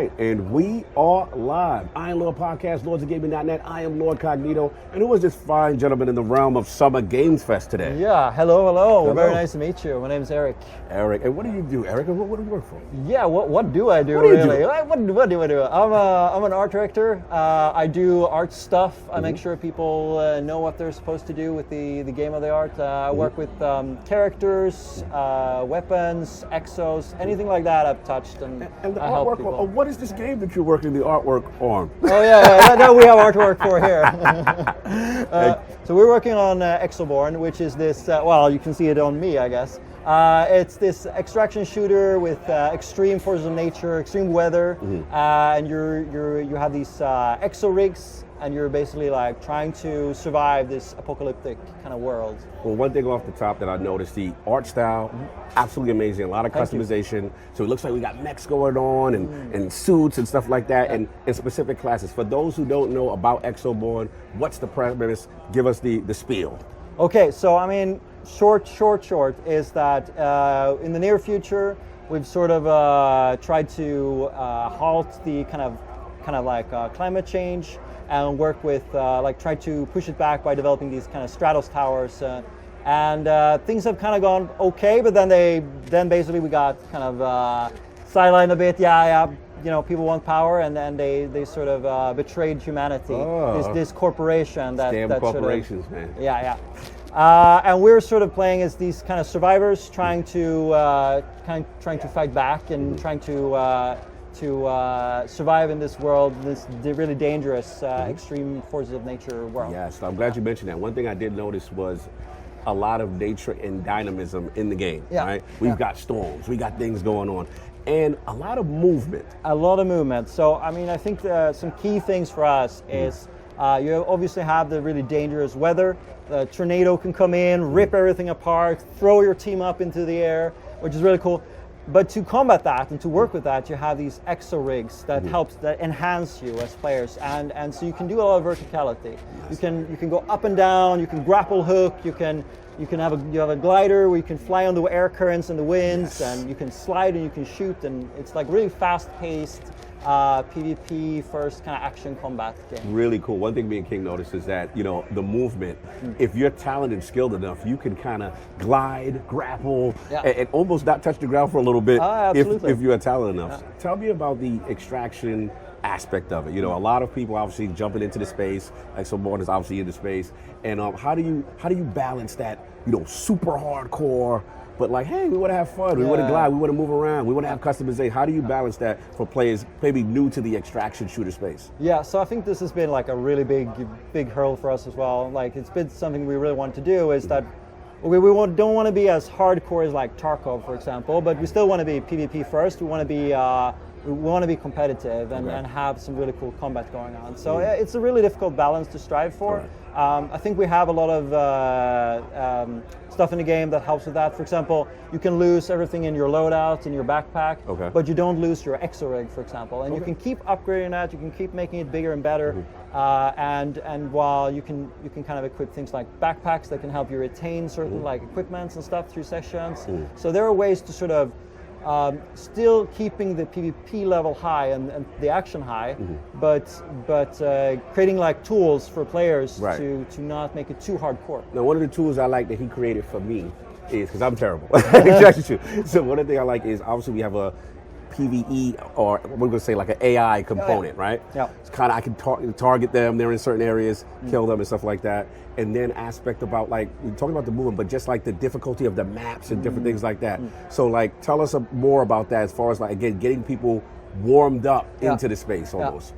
right, and we are live. I am Lord Podcast, lordsofgaming.net. I am Lord Cognito, and who is this fine gentleman in the realm of Summer Games Fest today? Yeah, hello. Very nice to meet you. My name's Eric. Eric, and what do you do, Eric? What do you work for? Yeah, what do I do? What do you really? do? What do I do? I'm an art director. I do art stuff. I make sure people know what they're supposed to do with the game of the art. I work with characters, weapons, exos, anything like that I've touched, and the I help artwork. people. What is this game that you're working the artwork on? Oh yeah, no, we have artwork for here. So we're working on Exoborne, which is this. Well, you can see it on me, I guess. It's this extraction shooter with extreme forces of nature, extreme weather, and you have these exo rigs, and you're basically like trying to survive this apocalyptic kind of world. Well, one thing off the top that I noticed, the art style, absolutely amazing. A lot of customization. So it looks like we got mechs going on and suits and stuff like that, and specific classes. For those who don't know about Exoborne, what's the premise? Give us the spiel. Okay, so I mean, short is that in the near future, we've sort of tried to halt the kind of like climate change and work with try to push it back by developing these kind of Stratos towers, and things have kind of gone okay, but then basically we got kind of sidelined a bit. You know, people want power, and then they sort of betrayed humanity. This corporation that corporations, sort of, man. Yeah. And we're sort of playing as these kind of survivors, trying to fight back and trying to survive in this world, this really dangerous, extreme forces of nature world. Yes, I'm glad you mentioned that. One thing I did notice was a lot of nature and dynamism in the game. Right? We've got storms, we got things going on, and a lot of movement. So, I mean, I think some key things for us is you obviously have the really dangerous weather. The tornado can come in, rip everything apart, throw your team up into the air, which is really cool. But to combat that and to work with that, you have these exo rigs that that enhance you as players, and so you can do a lot of verticality. You can go up and down. You can grapple hook. You have a glider where you can fly on the air currents and the winds, and you can slide and you can shoot, and it's like really fast-paced PvP first kind of action combat game. Really cool. One thing me and King noticed is that, you know, the movement, if you're talented and skilled enough, you can kind of glide, grapple, and almost not touch the ground for a little bit if you're talented enough. Tell me about the extraction aspect of it. You know, a lot of people obviously jumping into the space, Exoborne is obviously into space, and how do you balance that, you know, super hardcore, but like, hey, we want to have fun, we want to glide, we want to move around, we want to have customization. How do you balance that for players maybe new to the extraction shooter space? Yeah, so I think this has been like a really big hurdle for us as well. Like, it's been something we really want to do, is that we don't want to be as hardcore as like Tarkov, for example, but we still want to be PvP first. We want to be competitive and have some really cool combat going on. So it's a really difficult balance to strive for. I think we have a lot of stuff in the game that helps with that. For example, you can lose everything in your loadout, in your backpack, but you don't lose your exo rig, for example. And you can keep upgrading that, you can keep making it bigger and better. And while you can kind of equip things like backpacks that can help you retain certain like equipments and stuff through sessions. So there are ways to sort of still keeping the PvP level high and the action high, but creating like tools for players to not make it too hardcore. Now, one of the tools I like that he created for me is, because I'm terrible, so one of the things I like is, obviously we have a PvE, or we're going to say like an AI component, right? Yeah. It's kind of, I can target them, they're in certain areas, kill them and stuff like that. And then aspect about, like, we're talking about the movement, but just like the difficulty of the maps and different things like that. So like, tell us more about that as far as like, again, getting people warmed up into the space almost.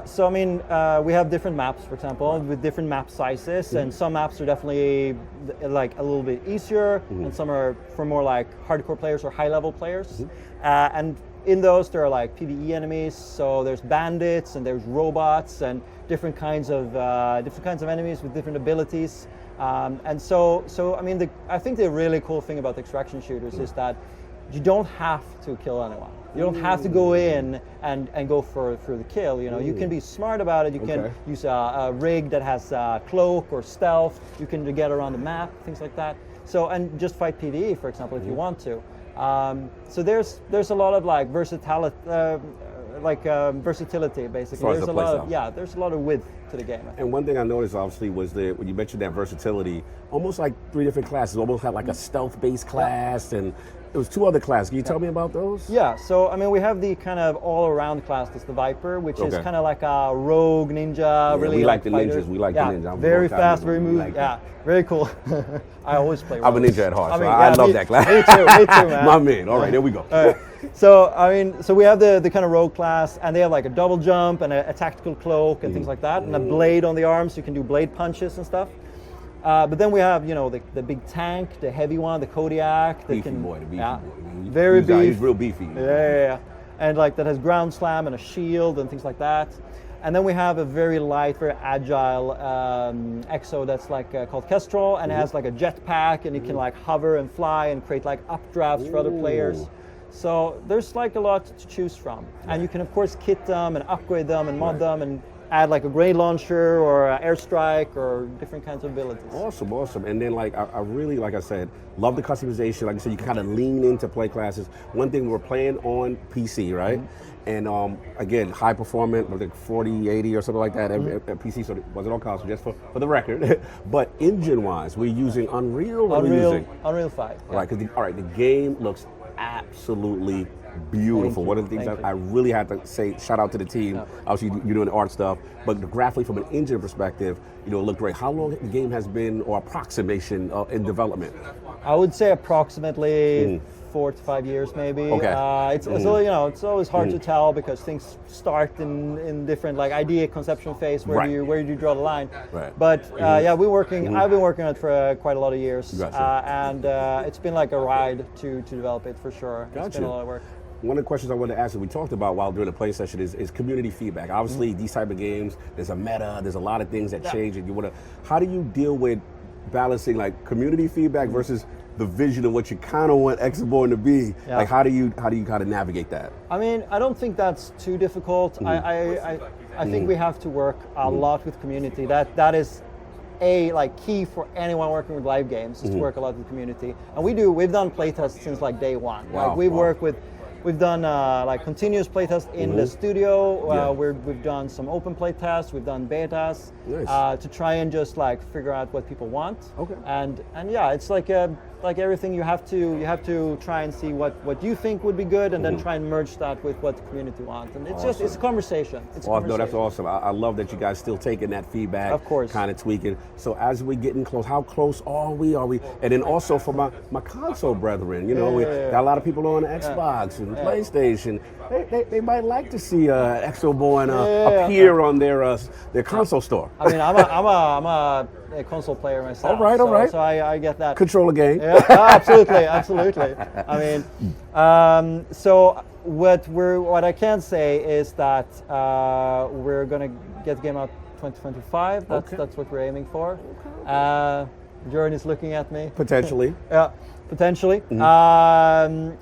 So I mean, we have different maps, for example, with different map sizes, and some maps are definitely like a little bit easier, and some are for more like hardcore players or high-level players. And in those, there are like PvE enemies, so there's bandits and there's robots and different kinds of enemies with different abilities. And so I mean, I think the really cool thing about the extraction shooters is that you don't have to kill anyone. You don't have to go in and go for the kill. You know, you can be smart about it. You can use a rig that has cloak or stealth. You can get around the map, things like that. So, and just fight PvE, for example, if you want to. So there's a lot of like versatility versatility basically. As far as There's the a lot play of style. there's a lot of width to the game. I think. And one thing I noticed, obviously, was that when you mentioned that versatility, almost like 3 different classes, almost had like a stealth-based class, and there was 2 other classes. Can you tell me about those? Yeah, so I mean, we have the kind of all-around class, that's the Viper, which is kind of like a rogue ninja. Yeah, really, we like the fighter. ninjas. We like the ninjas. I'm Very a long time fast, ago. very We moving. like Yeah, very cool. I always play. I'm a rogues. ninja at heart, I mean, so I love me, that class. Me too, man. My man. All right, there we go. So I mean, so we have the kind of rogue class, and they have like a double jump and a tactical cloak and things like that, and a blade on the arm, so you can do blade punches and stuff. But then we have, the big tank, the heavy one, the Kodiak. Beefy boy, the beefy boy. Very beefy. He's real beefy. Yeah. And like that has ground slam and a shield and things like that. And then we have a very light, very agile Exo that's like called Kestrel, and it has like a jetpack, and you can like hover and fly and create like updrafts for other players. So there's like a lot to choose from. And you can of course kit them and upgrade them and mod them and add like a grenade launcher or an airstrike or different kinds of abilities. Awesome. And then like I really, like I said, love the customization. Like I said, you kind of lean into play classes. One thing, we're playing on PC, right? And again, high performance, like 4080 or something like that at PC, so it wasn't on console, just for the record. But engine-wise, we're using Unreal. Unreal 5. Yeah. All right, the game looks absolutely beautiful. One of the things I really had to say, shout out to the team. Obviously, you're doing the art stuff, but graphically from an engine perspective, it looked great. How long the game has been, or approximation in development? I would say approximately 4 to 5 years, maybe. Okay. It's always hard to tell because things start in different like idea conception phase. Where do you draw the line? Right. But I've been working on it for quite a lot of years, Gotcha. and it's been like a ride to develop it for sure. Gotcha. It's been a lot of work. One of the questions I wanted to ask, and we talked about while during the play session, is community feedback. Obviously, these type of games, there's a meta, there's a lot of things that change, and how do you deal with balancing like community feedback versus the vision of what you kind of want Exoborne to be? Like, how do you kind of navigate that? I mean, I don't think that's too difficult. I think we have to work a lot with community. That is key for anyone working with live games, is to work a lot with community. And we've done playtests since like day one. Wow, We've done like continuous playtests in the studio. We've done some open playtests. We've done betas to try and just like figure out what people want. Okay. And yeah, it's like everything. You have to try and see what you think would be good, and then try and merge that with what the community wants. And it's a conversation. No, that's awesome. I love that you guys still taking that feedback. Of course. Kind of tweaking. So as we're getting close, how close are we? And then also for my console brethren, we got a lot of people on Xbox and PlayStation. They might like to see Exoborne appear on their console store. I mean, I'm a console player myself. All right. So I get that. Control a game. Yeah, absolutely. I mean, so what I can say is that we're gonna get the game out 2025. That's what we're aiming for. Jordan is looking at me. Potentially. Yeah. Potentially, and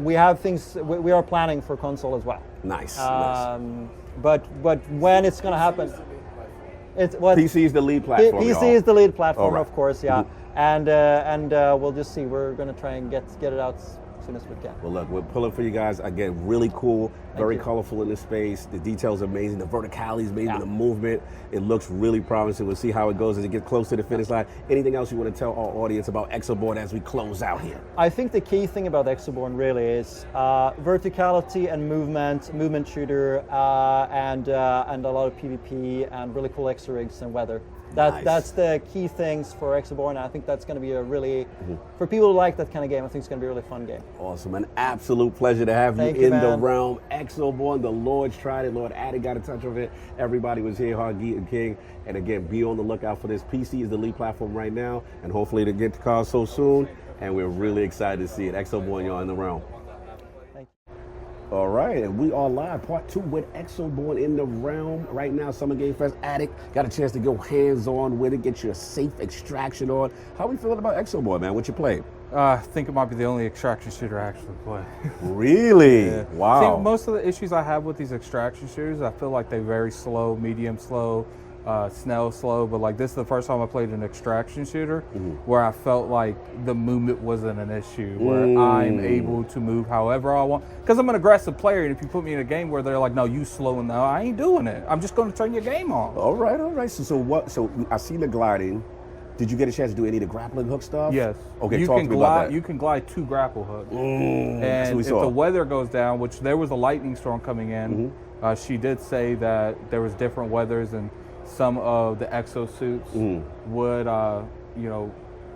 we have things. We are planning for console as well. Nice. But when it's going to happen, PC is the lead platform. PC is the lead platform, right. Of course, yeah. And we'll just see. We're going to try and get it out as soon as we can. Well, look, we're pulling for you guys. Again, really cool, very colorful in this space. The details are amazing. The verticality is amazing. The movement, it looks really promising. We'll see how it goes as it gets close to the finish line. Anything else you want to tell our audience about Exoborne as we close out here? I think the key thing about Exoborne really is verticality and movement shooter, and a lot of PvP and really cool Exo rigs and weather. That's the key things for Exoborne. I think that's going to be a really, for people who like that kind of game, I think it's going to be a really fun game. Awesome. An absolute pleasure to have you in the realm. Exoborne, the Lord's tried it. Lord Addy got a touch of it. Everybody was here, Hagi and King. And again, be on the lookout for this. PC is the lead platform right now, and hopefully to get to console soon. And we're really excited to see it. Exoborne, y'all in the realm. All right, and we are live, part 2 with Exoborne in the realm. Right now, Summer Game Fest Addict got a chance to go hands-on with it, get your safe extraction on. How are we feeling about Exoborne, man? What you played? I think it might be the only extraction shooter I actually play. Really? Yeah. Wow. See, most of the issues I have with these extraction shooters, I feel like they're very slow, medium slow, snail slow, but like this is the first time I played an extraction shooter where I felt like the movement wasn't an issue, where I'm able to move however I want. Because I'm an aggressive player, and if you put me in a game where they're like, no, you slowing down, I ain't doing it. I'm just going to turn your game off. All right. So I see the gliding. Did you get a chance to do any of the grappling hook stuff? Yes. Okay, talk to me about that. You can glide 2 grapple hooks. And if the weather goes down, which there was a lightning storm coming in, she did say that there was different weathers and some of the exosuits would,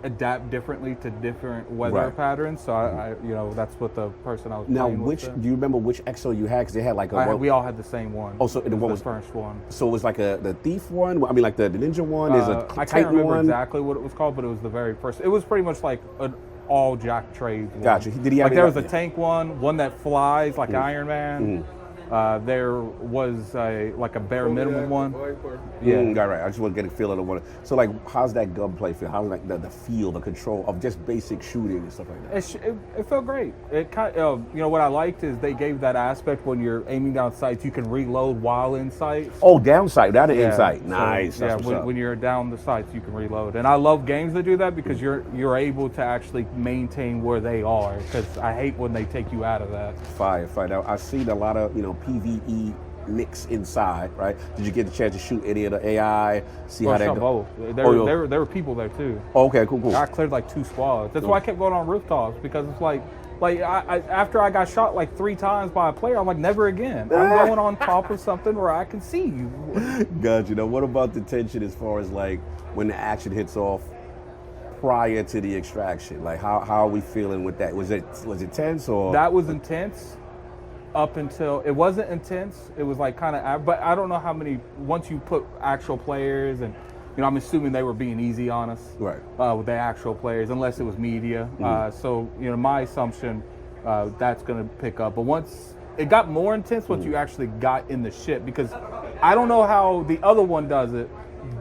adapt differently to different weather patterns. So I that's what the person I was playing with said. Do you remember which exo you had? Because they had like we all had the same one. Oh, so the one was the first one. So it was like the thief one. I mean, like the ninja one. There's a I can't remember exactly what it was called, but it was the very first. It was pretty much like an all jack trade one. Gotcha. Did he have there was a tank one that flies like Iron Man. There was a bare minimum one. All right. I just want to get a feel of the one. So, like, how's that gunplay feel? How's like the feel, the control of just basic shooting and stuff like that? It felt great. It kind of, what I liked is they gave that aspect when you're aiming down sights, you can reload while in sights. Oh, down sight, not in sight. Nice. So, when you're down the sights, you can reload. And I love games that do that because you're able to actually maintain where they are. Because I hate when they take you out of that. Fire. Now, I've seen a lot of PvE mix inside, right? Did you get the chance to shoot any of the AI? See how that goes? There were people there too. Okay, cool. I cleared like 2 squads. That's why I kept going on rooftops, because it's like after I got shot like 3 times by a player, I'm like, never again. I'm going on top of something where I can see you. Gotcha. Now, what about the tension as far as like when the action hits off prior to the extraction? Like, how are we feeling with that? Was it tense or? That was intense. Up until it wasn't intense, it was like kind of, but I don't know how many. Once you put actual players, and I'm assuming they were being easy on us, right? With the actual players, unless it was media. So my assumption that's going to pick up. But once it got more intense, once you actually got in the ship, because I don't know how the other one does it,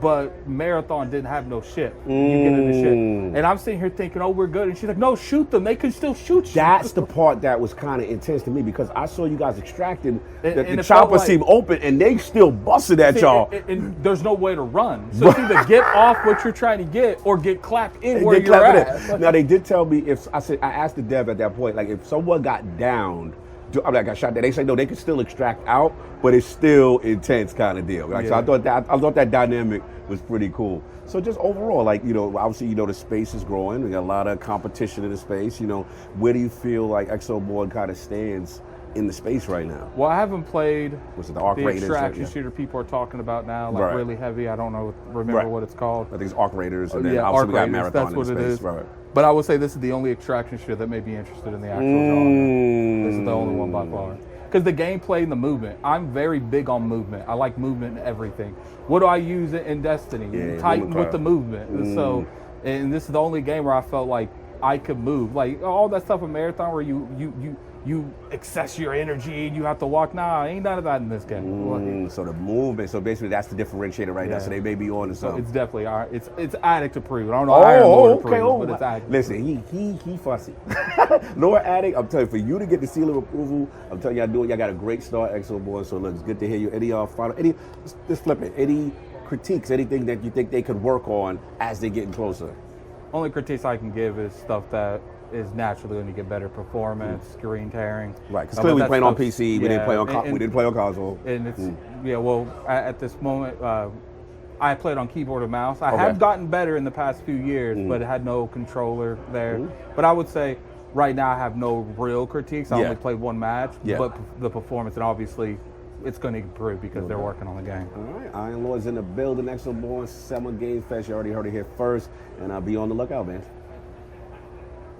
but Marathon didn't have no ship. You get in the ship. And I'm sitting here thinking, oh, we're good. And she's like, no, shoot them. They can still shoot you. That's the part that was kind of intense to me, because I saw you guys extracting. The chopper seemed open, and they still busted at y'all. And there's no way to run. So it's either get off what you're trying to get or get clapped in where you're at. Now, they did tell me, I asked the dev at that point, like, if someone got downed, I got shot there. They say no, they can still extract out, but it's still intense kind of deal. Like, so I thought that dynamic was pretty cool. So just overall, like, obviously, the space is growing. We got a lot of competition in the space. Where do you feel like Exoborne kind of stands in the space right now? Well, I haven't played the extraction shooter people are talking about now, like really heavy. I don't remember what it's called. I think it's Arc Raiders, and then obviously we got Marathon. That's what in it is. Right. But I would say this is the only extraction shooter that may be interested in the actual genre. This is the only one by far. Because the gameplay and the movement, I'm very big on movement. I like movement and everything. What do I use in Destiny? Tighten with the movement. And this is the only game where I felt like I could move. Like all that stuff in Marathon where you access your energy and you have to walk. Nah, ain't none of that in this game. So the movement. So basically, that's the differentator right now. So they may be on to something. So it's definitely it's addict approved. I don't know Iron Lord approved, but it's addict. Listen, he fussy. Lord addict. I'm telling you, for you to get the seal of approval, I'm telling you, y'all got a great start, Exoborne. So look, it's good to hear you. Just flip it. Any critiques? Anything that you think they could work on as they getting closer? Only critiques I can give is stuff that is naturally going to get better performance, screen tearing. Right, because clearly we playing on PC, we didn't play on console. And it's, at this moment, I played on keyboard and mouse. I have gotten better in the past few years, but had no controller there. But I would say right now I have no real critiques. I only played 1 match, but the performance, and obviously it's going to improve because they're working on the game. All right, Iron Lord's in the building, Exoborne Summer Game Fest. You already heard it here first, and I'll be on the lookout, man.